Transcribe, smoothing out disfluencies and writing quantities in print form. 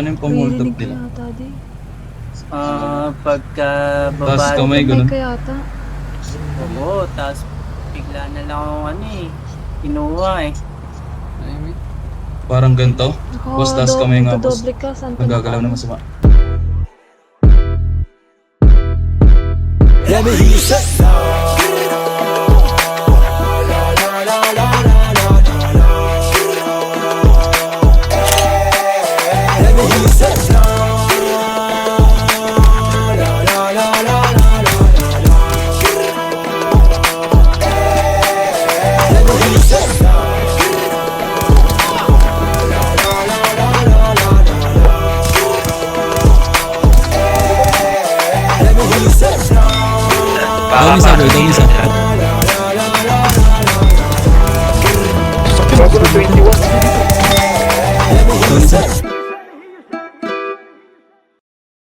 Paano yung pang-hold up Ririnig ka nila? yata, di. Pagka Tapos baba. kamay May ganun. ka yata. Oo, tapos bigla na lang akong kinuha eh. Parang ganito. Tapos taas kamay nga boss. Magdodoble ka, saan ka Nagagalaw na masama. Let me hear you say Let me hear you say Let me hear you say Down isa bro, down isa.